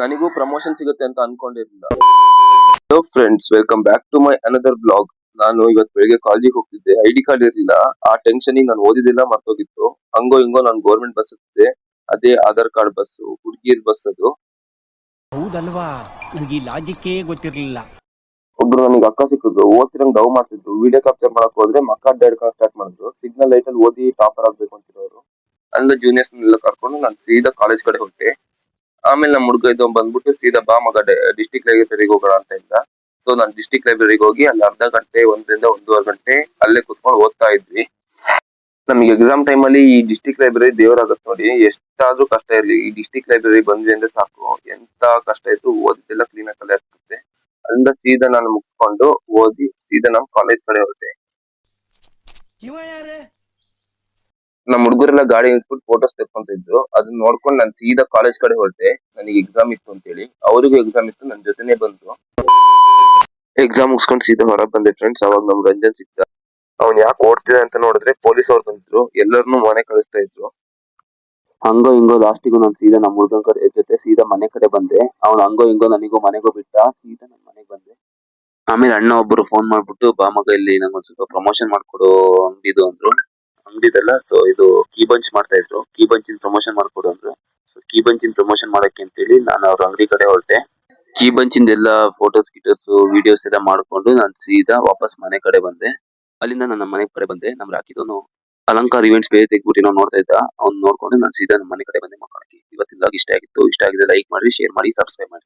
ನನಗೂ ಪ್ರಮೋಷನ್ ಸಿಗುತ್ತೆ ಅಂತ ಅನ್ಕೊಂಡಿರ್ಲಿಲ್ಲ. Hello friends, welcome back to my another blog. ನಾನು ಇವತ್ತು ಬೆಳಿಗ್ಗೆ ಕಾಲೇಜಿಗೆ ಹೋಗ್ತಿದ್ದೆ. ಐಡಿ ಕಾರ್ಡ್ ಇರಲಿಲ್ಲ. ಆ ಟೆನ್ಷನ್ ನಾನು ಓದಿದ್ದೆಲ್ಲ ಮರ್ತೋಗಿತ್ತು. ಹಂಗೋ ಹಿಂಗೋ ನಾನು ಗೌರ್ಮೆಂಟ್ ಬಸ್ ಹತ್ತಿದ್ದೆ. ಅದೇ ಆಧಾರ್ ಕಾರ್ಡ್ ಬಸ್, ಹುಡುಗಿರ್ ಬಸ್ ಅದು. ಹೌದಲ್ವಾ, ನನಗೆ ಈ ಲಾಜಿಕ್ಕೇ ಗೊತ್ತಿರಲಿಲ್ಲ. ಒಬ್ರು ನನಗೆ ಅಕ್ಕ ಸಿಕ್ಕಿದ್ರು. ಓದ್ತಿರಂಗ್ ಡವ್ ಮಾಡ್ತಿದ್ರು. ವಿಡಿಯೋ ಕ್ಯಾಪ್ಚರ್ ಮಾಡಕ್ ಹೋದ್ರೆ ಮಕ್ಕ ಅಡ್ಡ ಸ್ಟಾರ್ಟ್ ಮಾಡಿದ್ರು. ಸಿಗ್ನಲ್ ಲೈಟ್ ಅಲ್ಲಿ ಓದಿ ಟಾಪರ್ ಆಗ್ಬೇಕು ಅಂತಿರೋರು. ಅಲ್ಲ ಜೂನಿಯರ್ಸ್ ನೆಲ್ಲ ಕರ್ಕೊಂಡು ನಾನು ಸೀದಾ ಕಾಲೇಜ್ ಕಡೆ ಹೊರಟೆ. ಆಮೇಲೆ ನಮ್ಮ ಹುಡುಗ ಇದ್ದವ್ ಬಂದ್ಬಿಟ್ಟು ಸೀದಾ ಬಾ ಮಗ ಡಿಸ್ಟಿಕ್ ಲೈಬ್ರರಿಗೆ ಹೋಗೋಣ ಅಂತ ಇದ್ದ. ಸೊ ನಾನು ಡಿಸ್ಟಿಕ್ ಲೈಬ್ರರಿಗೆ ಹೋಗಿ ಅಲ್ಲಿ ಅರ್ಧ ಗಂಟೆ 1 ರಿಂದ 1.5 ಗಂಟೆ ಅಲ್ಲೇ ಕುತ್ಕೊಂಡು ಓದ್ತಾ ಇದ್ವಿ. ನಮ್ಗೆ ಎಕ್ಸಾಮ್ ಟೈಮ್ ಅಲ್ಲಿ ಈ ಡಿಸ್ಟಿಕ್ ಲೈಬ್ರರಿ ದೇವರಾಗತ್ತೆ ನೋಡಿ. ಎಷ್ಟಾದ್ರೂ ಕಷ್ಟ ಇರ್ಲಿ, ಈ ಡಿಸ್ಟಿಕ್ ಲೈಬ್ರರಿ ಬಂದ್ವಿ ಅಂದ್ರೆ ಸಾಕು, ಎಂತ ಕಷ್ಟ ಇದ್ರು ಓದಿದ್ದೆಲ್ಲ ಕ್ಲೀನ್ ಆಗಿ ತಲೆ ಹತ್ತುತ್ತೆ. ಅಲ್ಲಿಂದ ಸೀದಾ ನಾನು ಮುಗಿಸ್ಕೊಂಡು ಓದಿ ಸೀದಾ ನಮ್ ಕಾಲೇಜ್ ಕಡೆ ಹೊರಟೆ. ನಮ್ಮ ಹುಡುಗರೆಲ್ಲ ಗಾಡಿ ನಿಲ್ಸ್ಬಿಟ್ಟು ಫೋಟೋಸ್ ತೆಕ್ಕೊಂತಿದ್ರು. ಅದನ್ನ ನೋಡ್ಕೊಂಡು ನಾನು ಸೀದಾ ಕಾಲೇಜ್ ಕಡೆ ಹೊರಟೆ. ನನಗೆ ಎಕ್ಸಾಮ್ ಇತ್ತು ಅಂತ ಹೇಳಿ. ಅವರಿಗೂ ಎಕ್ಸಾಮ್ ಇತ್ತು, ನನ್ನ ಜೊತೆನೆ ಬಂದ್ರು. ಎಕ್ಸಾಮ್ ಮುಗಿಸ್ಕೊಂಡು ಸೀದಾ ಹೊರಗೆ ಬಂದೆ ಫ್ರೆಂಡ್ಸ್. ಅವಾಗ ನಮ್ ರಂಜನ್ ಸಿಕ್ತ. ಅವ್ನ್ ಯಾಕೆ ಓಡ್ತಿದೆ ಅಂತ ನೋಡಿದ್ರೆ ಪೊಲೀಸ್ ಅವ್ರು ಬಂದಿದ್ರು. ಎಲ್ಲರನ್ನೂ ಮನೆ ಕಳಿಸ್ತಾ ಇದ್ರು. ಹಂಗೋ ಹಿಂಗೋ ಲಾಸ್ಟಿಗೂ ನಾನು ಸೀದಾ ನಮ್ಮ ಹುಡುಗನ ಕಡೆ ಜೊತೆ ಸೀದಾ ಮನೆ ಕಡೆ ಬಂದೆ. ಅವ್ನು ಹಂಗೋ ಹಿಂಗೋ ನನಗೂ ಮನೆಗೂ ಬಿಟ್ಟ. ಸೀದಾ ನನ್ನ ಮನೆಗೆ ಬಂದೆ. ಆಮೇಲೆ ಅಣ್ಣ ಒಬ್ರು ಫೋನ್ ಮಾಡ್ಬಿಟ್ಟು, ಬಾ ಮಗ ಇಲ್ಲಿ ನಂಗೊಂದ್ ಸ್ವಲ್ಪ ಪ್ರಮೋಷನ್ ಮಾಡ್ಕೊಡು ಅಂಗಡಿದು ಅಂದ್ರು. ಅಂಗಡಿದಲ್ಲ, ಸೊ ಇದು ಕೀ ಬಂಚ್ ಮಾಡ್ತಾ ಇದ್ರು. ಕೀ ಬಂಚಿನ ಪ್ರಮೋಷನ್ ಮಾಡ್ಕೊಡು ಅಂದ್ರು. ಸೊ ಕೀ ಬಂಚಿನ ಪ್ರಮೋಷನ್ ಮಾಡಕ್ಕೆ ಅಂತೇಳಿ ನಾನು ಅವ್ರ ಅಂಗಡಿ ಕಡೆ ಹೊರಟೆ. ಕೀ ಬಂಚಿಂದ ಎಲ್ಲ ಫೋಟೋಸ್ ಗಿಟೋಸ್ ವಿಡಿಯೋಸ್ ಎಲ್ಲ ಮಾಡ್ಕೊಂಡು ನಾನು ಸೀದಾ ವಾಪಸ್ ಮನೆ ಕಡೆ ಬಂದೆ. ಅಲ್ಲಿಂದ ನನ್ನ ಮನೆ ಕಡೆ ಬಂದೆ. ನಮ್ ರಾಕಿದವನು ಅಲಂಕಾರ ಇವೆಂಟ್ಸ್ ಬೇರೆ ತೆಗ್ಬಿಟ್ಟು ನೋಡ್ತಾ ಇದ್ದ. ಅವ್ನು ನೋಡ್ಕೊಂಡು ನಾನು ಸೀದಾ ನಮ್ಮ ಮನೆ ಕಡೆ ಬಂದೆ ಮಕ್ಕಳಿಗೆ. ಇವತ್ತಿನ ಲಾಗ್ ಇಷ್ಟ ಆಗಿತ್ತು. ಇಷ್ಟ ಆಗಿದೆ ಲೈಕ್ ಮಾಡಿ, ಶೇರ್ ಮಾಡಿ, ಸಬ್ಸ್ಕ್ರೈಬ್ ಮಾಡಿ.